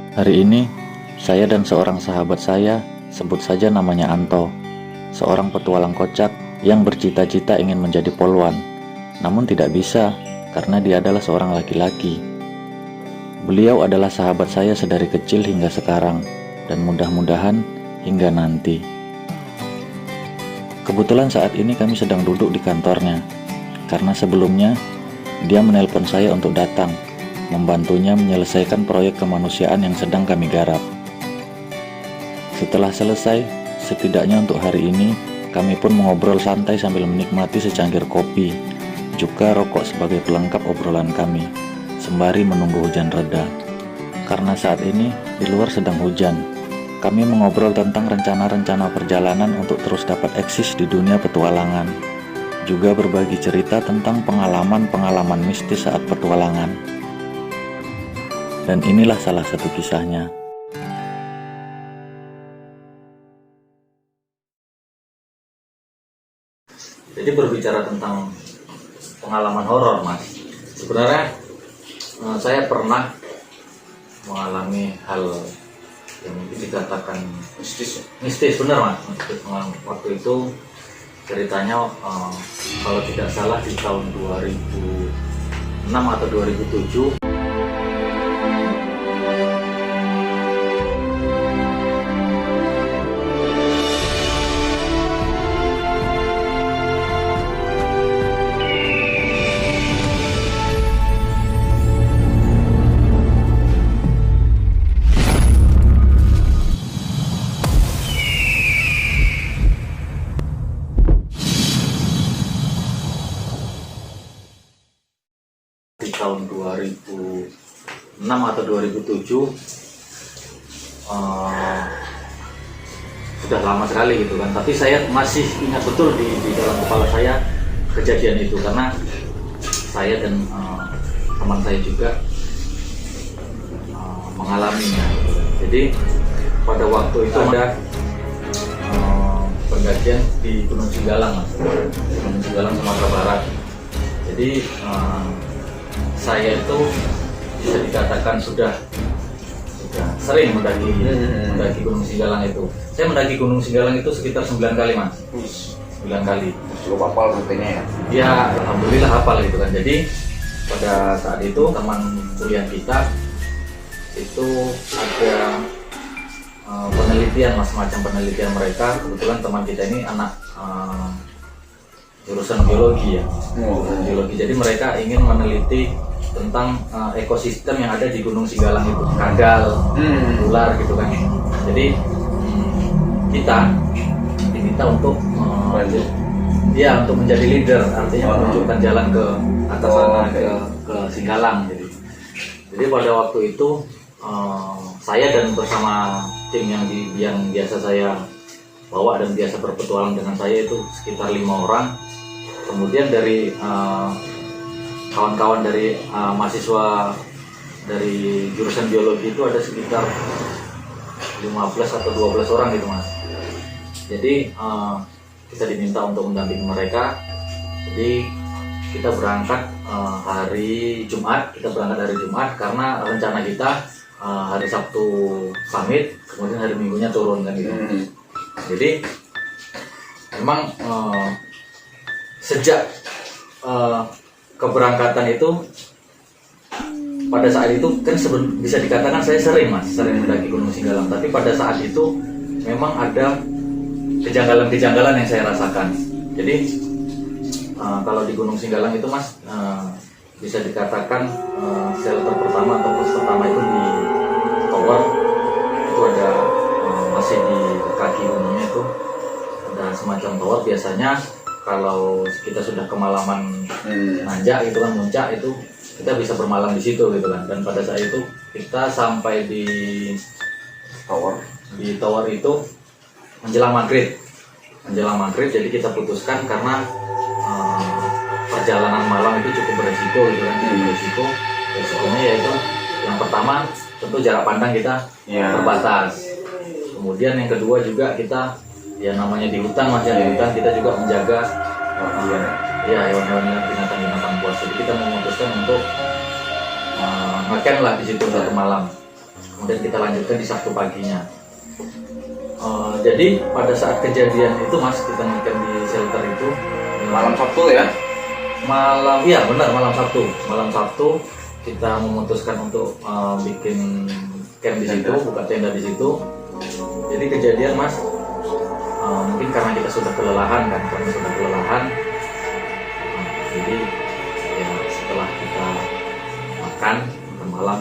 Hari ini, saya dan seorang sahabat saya, sebut saja namanya Anto, seorang petualang kocak yang bercita-cita ingin menjadi polwan, namun tidak bisa karena dia adalah seorang laki-laki. Beliau adalah sahabat saya sedari kecil hingga sekarang, dan mudah-mudahan hingga nanti. Kebetulan saat ini kami sedang duduk di kantornya, karena sebelumnya dia menelpon saya untuk datang, membantunya menyelesaikan proyek kemanusiaan yang sedang kami garap. Setelah selesai, setidaknya untuk hari ini, kami pun mengobrol santai sambil menikmati secangkir kopi, juga rokok sebagai pelengkap obrolan kami, sembari menunggu hujan reda. Karena saat ini di luar sedang hujan, kami mengobrol tentang rencana-rencana perjalanan untuk terus dapat eksis di dunia petualangan, juga berbagi cerita tentang pengalaman-pengalaman mistis saat petualangan. Dan inilah salah satu kisahnya. Jadi berbicara tentang pengalaman horor, Mas. Sebenarnya saya pernah mengalami hal yang mungkin dikatakan mistis benar, Mas. Waktu itu ceritanya kalau tidak salah di tahun 2006 atau 2007. Di tahun 2006 atau 2007 sudah lama sekali gitu kan, tapi saya masih ingat betul di dalam kepala saya kejadian itu karena saya dan teman saya juga mengalaminya. Jadi pada waktu itu ada pendakian di Gunung Singgalang, Mas. Gunung Singgalang, Sumatera Barat. Jadi saya itu bisa dikatakan sudah sering mendaki Gunung Singgalang itu. Saya mendaki Gunung Singgalang itu sekitar 9 kali, Mas. 9 kali. Cukup hafal rutenya ya? Ya, alhamdulillah hafal gitu kan. Jadi pada saat itu teman kuliah kita itu ada penelitian, Mas, semacam penelitian mereka. Kebetulan teman kita ini anak jurusan biologi ya. Jurusan biologi. Jadi mereka ingin meneliti tentang ekosistem yang ada di Gunung Singgalang itu, kadal, ular gitu kan. Jadi kita diminta untuk untuk menjadi leader, artinya menunjukkan jalan ke atas sana, ke Singgalang. Jadi pada waktu itu saya dan bersama tim yang biasa saya bawa dan biasa berpetualang dengan saya itu sekitar 5 orang. Kemudian dari kawan-kawan dari mahasiswa dari jurusan biologi itu ada sekitar 15 atau 12 orang gitu, Mas. Jadi kita diminta untuk mendampingi mereka. Jadi kita berangkat hari Jumat karena rencana kita hari Sabtu summit, kemudian hari Minggunya turun kan gitu. Jadi memang sejak keberangkatan itu, pada saat itu kan bisa dikatakan saya sering mendaki Gunung Singgalang, tapi pada saat itu memang ada kejanggalan-kejanggalan yang saya rasakan. Jadi kalau di Gunung Singgalang itu, Mas, bisa dikatakan shelter pertama atau pos pertama itu di tower itu ada, masih di kaki gunungnya itu ada semacam tower. Biasanya kalau kita sudah kemalaman nanjak gitu kan, muncak itu kita bisa bermalam di situ gitu kan. Dan pada saat itu kita sampai di tower itu menjelang maghrib. Jadi kita putuskan karena perjalanan malam itu cukup beresiko gitu kan. Resikonya yaitu yang pertama tentu jarak pandang kita terbatas. Kemudian yang kedua juga kita ya namanya di hutan, Mas, di hutan kita juga menjaga hewan-hewan, binatang-binatang buas. Jadi kita memutuskan untuk ngecamp lah di situ satu malam. kemudian kita lanjutkan di Sabtu paginya. Jadi pada saat kejadian itu Mas, kita ngecamp di shelter itu Malam Sabtu ya? malam, iya benar, malam Sabtu kita memutuskan untuk bikin camp di situ, buka tenda di situ. Jadi kejadian Mas, mungkin karena kita sudah kelelahan kan, jadi ya setelah kita makan malam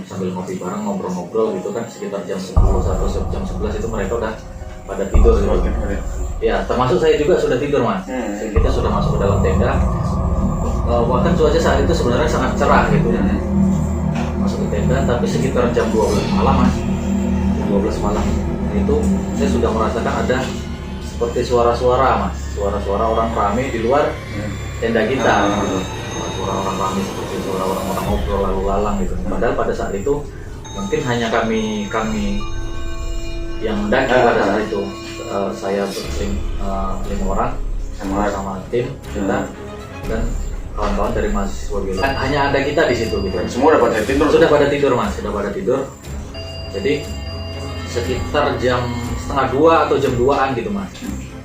sambil ngopi bareng, ngobrol-ngobrol gitu kan, sekitar jam 10 atau jam 11 itu mereka udah pada tidur gitu. Ya termasuk saya juga sudah tidur Mas. Kita sudah masuk ke dalam tenda. Bahkan cuaca saat itu sebenarnya sangat cerah gitu ya. Masuk ke tenda, tapi sekitar jam 12 malam Mas, jam 12 malam itu saya sudah merasakan ada seperti suara-suara Mas, suara-suara orang ramai di luar tenda kita gitu. Suara orang ramai seperti suara orang-orang ngobrol lalu lalang gitu. Padahal pada saat itu mungkin hanya kami yang mendaki pada saat itu. Saya berlima orang sama tim kita dan kawan-kawan dari mahasiswa gitu. Hanya ada kita di situ gitu. Semua udah pada tidur? Sudah pada tidur Mas, sudah pada tidur. Jadi sekitar jam 1:30 atau jam 2-an gitu Mas.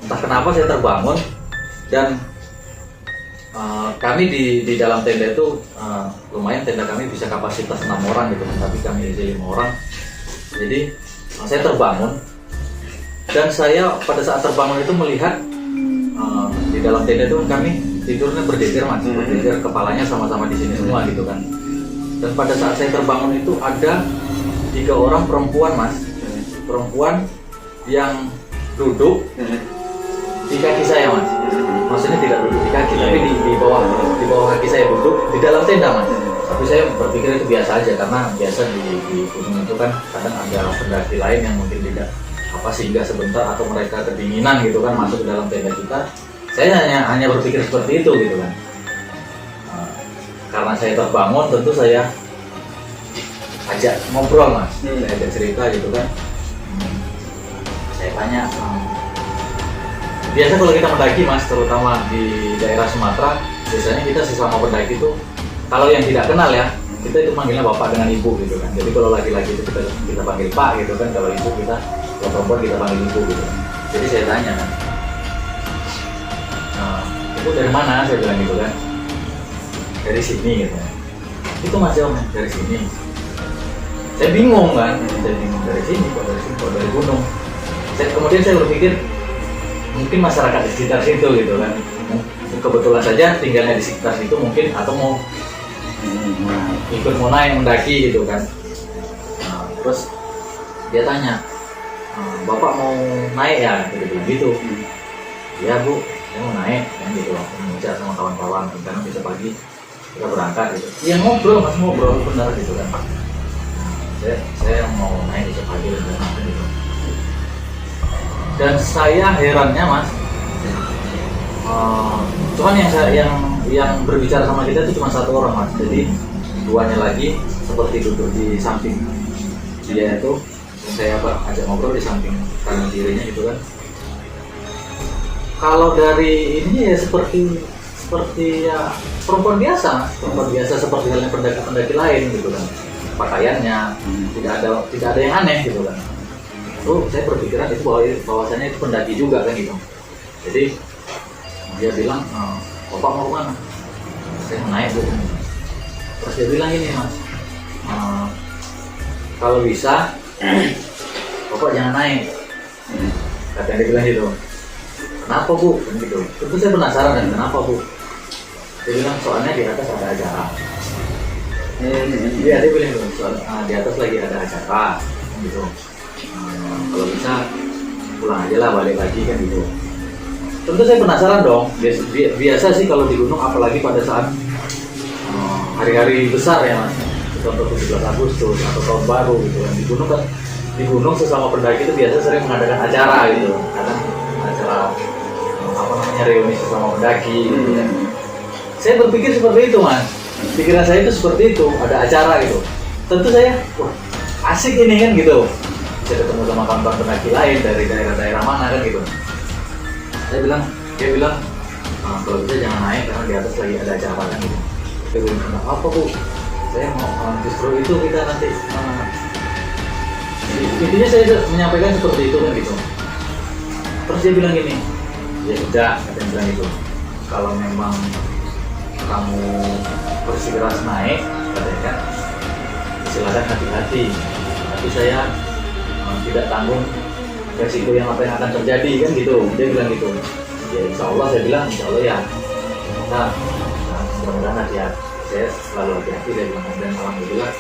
Entah kenapa saya terbangun dan kami di dalam tenda itu lumayan, tenda kami bisa kapasitas 6 orang gitu, tapi kami isi 5 orang. Jadi saya terbangun dan saya pada saat terbangun itu melihat di dalam tenda itu kami tidurnya berjejer Mas, berjejer, kepalanya sama-sama di sini semua gitu kan. Dan pada saat saya terbangun itu ada 3 orang perempuan Mas, perempuan yang duduk di kaki saya Mas. Maksudnya tidak duduk di kaki, tapi di bawah kaki saya duduk di dalam tenda Mas. Tapi saya berpikir itu biasa aja, karena biasa di gunung itu kan kadang ada pendaki lain yang mungkin tidak singgah sebentar atau mereka kedinginan gitu kan masuk ke dalam tenda kita. Saya hanya berpikir seperti itu gitu kan. Karena saya terbangun, tentu saya ajak ngobrol Mas, saya ajak cerita gitu kan. Saya tanya, biasa kalau kita mendaki Mas, terutama di daerah Sumatera, biasanya kita sesama pendaki itu kalau yang tidak kenal ya, kita itu manggilnya bapak dengan ibu gitu kan. Jadi kalau laki-laki itu kita panggil pak gitu kan, kalau ibu kalau perempuan kita panggil ibu gitu kan. Jadi saya tanya kan, ibu dari mana? Saya bilang gitu kan, dari sini gitu. Itu Mas jawabnya, dari sini. Saya bingung kan, dari sini kok dari gunung. Kemudian saya berpikir mungkin masyarakat di sekitar situ gitu kan, kebetulan saja tinggalnya di sekitar situ mungkin, atau mau ikut mau naik mendaki gitu kan. Terus dia tanya, bapak mau naik ya? Gitu. Ya Bu, saya mau naik kan gitu, bicara sama kawan-kawan karena besok pagi kita berangkat gitu. Ya ngobrol Mas, ngobrol benar gitu kan. Saya mau naik besok pagi gitu. Dan saya herannya Mas, cuman yang berbicara sama kita itu cuma 1 orang Mas. Jadi 2-nya lagi seperti duduk di samping dia itu, saya ajak ngobrol di samping kanan kirinya gitu kan. Kalau dari ini ya seperti ya perempuan biasa Mas, perempuan biasa seperti halnya pendaki-pendaki lain gitu kan. Pakaiannya tidak ada yang aneh gitu kan. Saya berpikiran itu bahwasanya itu pendaki juga kan gitu. Jadi dia bilang, bapak mau kemana? Saya mau naik Bu. Terus dia bilang ini Mas, kalau bisa bapak jangan naik. Katanya dia bilang gitu. Kenapa Bu? Kan gitu. Tentu saya penasaran kan, kenapa Bu? Dia bilang soalnya di atas ada acara. Dia bilang gitu, di atas lagi ada acara gitu. Kalau bisa pulang aja lah, balik lagi kan gitu. Tentu saya penasaran dong. Biasa sih kalau di gunung, apalagi pada saat hari-hari besar ya Mas, contoh 17 Agustus atau tahun baru gitu kan. Di gunung sesama pendaki itu biasa sering mengadakan acara gitu. Kadang acara reuni sesama pendaki gitu kan. Saya berpikir seperti itu Mas. Pikiran saya itu seperti itu, ada acara gitu. Tentu saya, wah asik ini kan gitu. Saya ketemu sama kawan-kawan pendaki lain dari daerah-daerah mana kan gitu. Dia bilang, kalau bisa jangan naik karena di atas lagi ada acara kan gitu. Dia bilang, apa Bu? Saya mau justru itu kita nanti intinya saya menyampaikan seperti itu kan gitu. Terus dia bilang gini, ya udah, katanya bilang gitu, kalau memang kamu bersikeras naik, katanya kan, silakan hati-hati, tapi saya tidak tanggung resiko yang apa yang akan terjadi kan gitu. Dia bilang gitu. Ya insya Allah, saya bilang insya Allah ya. Nah, mudah-mudahan hati-hati. Saya selalu hati-hati, saya bilang, dan alhamdulillah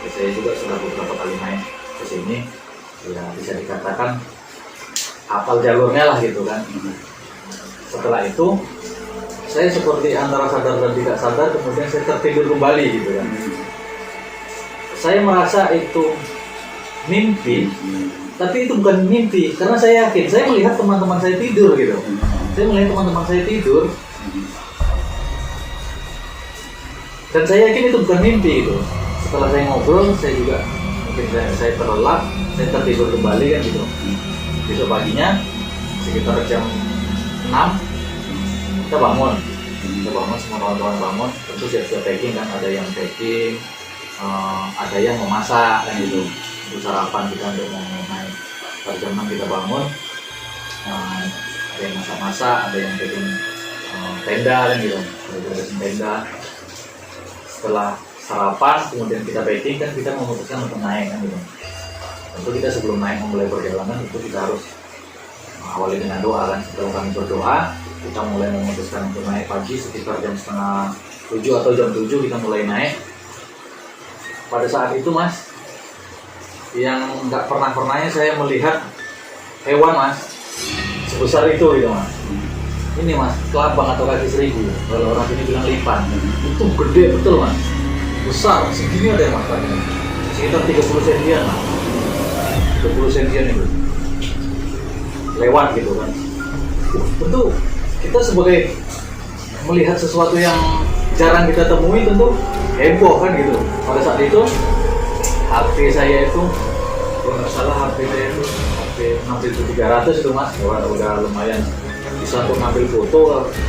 ya, saya juga sudah beberapa kali naik ke sini, ya bisa dikatakan hafal jalurnya lah gitu kan. Setelah itu saya seperti antara sadar dan tidak sadar, kemudian saya tertidur kembali gitu kan. Saya merasa itu mimpi, tapi itu bukan mimpi karena saya yakin, saya melihat teman-teman saya tidur gitu. Saya melihat teman-teman saya tidur dan saya yakin itu bukan mimpi gitu. Setelah saya ngobrol, saya juga mungkin saya terlelap, saya tertidur kembali kan gitu. Besok paginya sekitar jam 6 kita bangun, semua kawan-kawan bangun, tentu siap-siap packing kan, ada yang packing, ada yang memasak kan gitu, untuk sarapan kita untuk mau naik. Pada jam 6 kita bangun, ada yang masak-masak, ada yang packing tenda kan gitu, ada tenda. Setelah sarapan kemudian kita packing kan, kita memutuskan untuk naik kan gitu. Tentu kita sebelum naik memulai perjalanan itu kita harus awali dengan doa kan. Setelah kami berdoa, kita mulai memutuskan untuk naik pagi sekitar jam setengah 7 atau jam 7 kita mulai naik. Pada saat itu mas, yang nggak pernahnya saya melihat hewan mas sebesar itu gitu mas. Ini mas, kelabang atau kaki seribu, kalau orang sini bilang lipan, itu gede betul mas, besar, segini ada mas, sekitar 30 sentian lah, 30 sentian itu lewat gitu kan. Tentu kita sebagai melihat sesuatu yang jarang kita temui, tentu heboh kan gitu. Pada saat itu HP saya itu, kalau nggak salah HP saya itu HP 6300 itu mas, udah lumayan bisa untuk ngambil foto.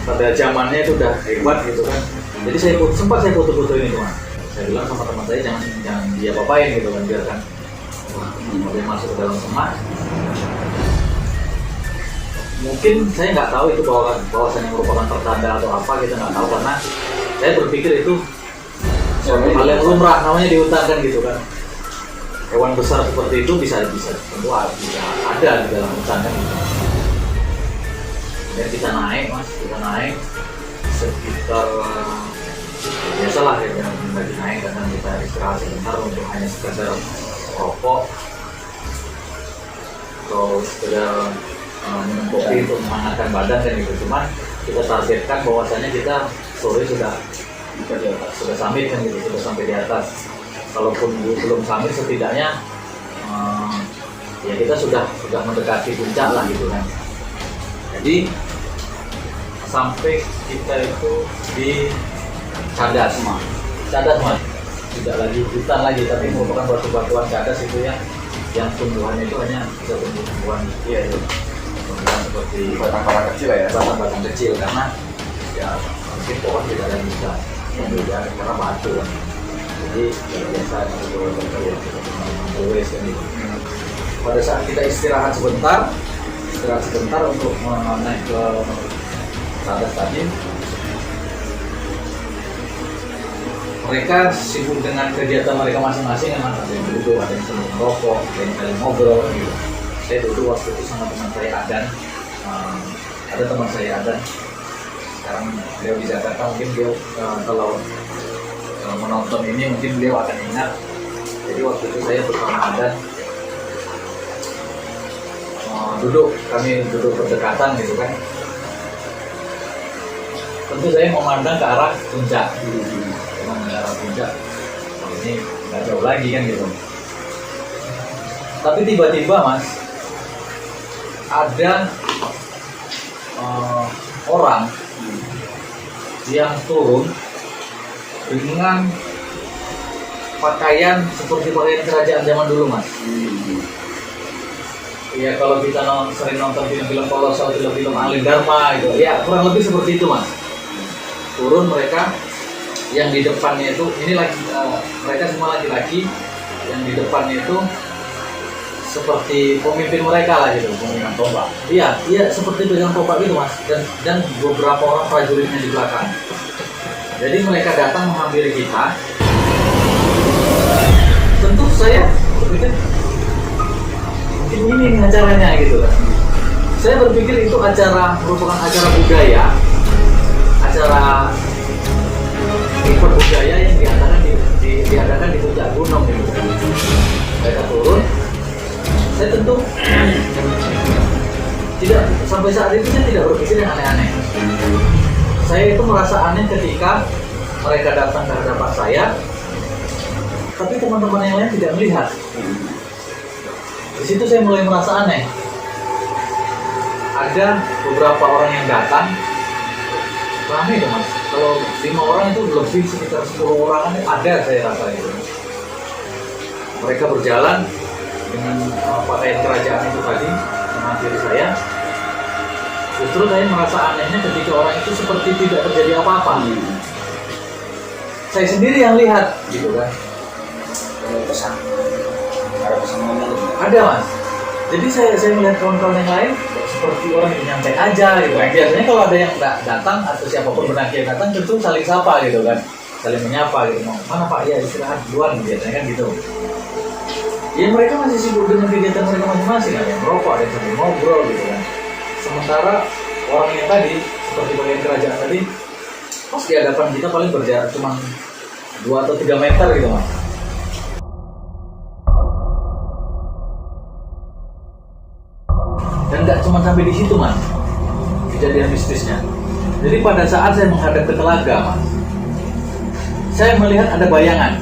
Pada zamannya itu udah hebat gitu kan. Jadi sempat saya foto-foto ini mas. Saya bilang sama teman saya, jangan dia apain gitu kan, biarkan mobil masuk ke dalam semak. Mungkin saya nggak tahu itu bahwasannya merupakan pertanda atau apa, kita nggak tahu, karena saya berpikir itu hal yang lumrah, namanya di hutan kan gitu kan. Hewan besar seperti itu bisa tentu bisa ada di dalam hutan kan gitu. Dan kita naik mas, kita naik sekitar biasalah ya, lagi naik karena kita istirahat sebentar untuk hanya sekedar rokok atau sekedar minum kopi untuk menghangatkan badan kan gitu. Cuman kita targetkan bahwasanya kita sore sudah summit kan gitu, sudah sampai di atas. Kalaupun belum summit, setidaknya ya kita sudah mendekati puncak lah gitu kan. Jadi sampai kita itu di cadas mas, tidak lagi hutan lagi, tapi merupakan batu-batuan cadas itu yang tumbuhannya itu hanya bisa tumbuhan seperti batang-batang kecil ya, batang-batang kecil, karena ya mungkin pohon tidak ada yang bisa membeda karena batu kan. Jadi ya biasa itu kan gitu. Pada saat kita istirahat sebentar untuk naik ke atas tadi, mereka sibuk dengan kegiatan mereka masing-masing, ada yang duduk, ada yang sedang merokok, ada yang saling ngobrol gitu. Saya duduk waktu itu sama teman saya Adan, ada teman saya Adan, sekarang beliau di Jakarta, mungkin beliau kalau menonton ini mungkin beliau akan ingat. Jadi waktu itu saya bersama Adan kami duduk berdekatan gitu kan. Tentu saya memandang ke arah puncak, memang ke arah puncak. Ini nggak jauh lagi kan gitu. Tapi tiba-tiba mas, ada orang yang turun dengan pakaian seperti pakaian kerajaan zaman dulu mas. Ya kalau kita sering nonton film-film kolosal, film-film Alin Dharma gitu, ya kurang lebih seperti itu mas. Turun mereka, yang di depannya itu, ini lagi mereka semua laki-laki, yang di depannya itu seperti pemimpin mereka lah gitu, pemimpin tombak. Iya, seperti pegang tombak gitu mas, dan beberapa orang prajuritnya di belakang. Jadi mereka datang menghampiri kita. Tentu saya berpikir mungkin ini nih acaranya gitu kan. Saya berpikir itu merupakan acara budaya, acara event budaya yang diadakan di puncak gunung gitu. Mereka turun, saya tentu tidak, sampai saat itu saya tidak berpikir yang aneh-aneh. Saya itu merasa aneh ketika mereka datang ke hadapan saya, tapi teman-teman yang lain tidak melihat. Di situ saya mulai merasa aneh. Ada beberapa orang yang datang, ramai dong mas. Kalau 5 orang itu lebih, sekitar 10 orang ada saya rasa itu. Mereka berjalan dengan pakaian kerajaan itu tadi menghampiri saya. Justru saya merasa anehnya ketika orang itu seperti tidak terjadi apa-apa. Saya sendiri yang lihat, gitu kan. Ada mas. Jadi saya melihat kawan-kawan yang lain seperti orang yang nyantai aja gitu kan. Biasanya kalau ada yang datang atau siapapun pendaki yang datang tentu saling sapa gitu kan, saling menyapa gitu. Mana pak, ya istirahat duluan biasanya kan gitu. Ya mereka masih sibuk dengan kegiatan mereka masing-masing, ada yang merokok, ada yang sambil ngobrol gitu kan. Sementara orang yang tadi seperti bagian kerajaan tadi pas di hadapan kita paling berjarak cuma 2 atau 3 meter gitu mas. Dan nggak cuma sampai di situ mas kejadian mistisnya. Jadi pada saat saya menghadap ke telaga mas, saya melihat ada bayangan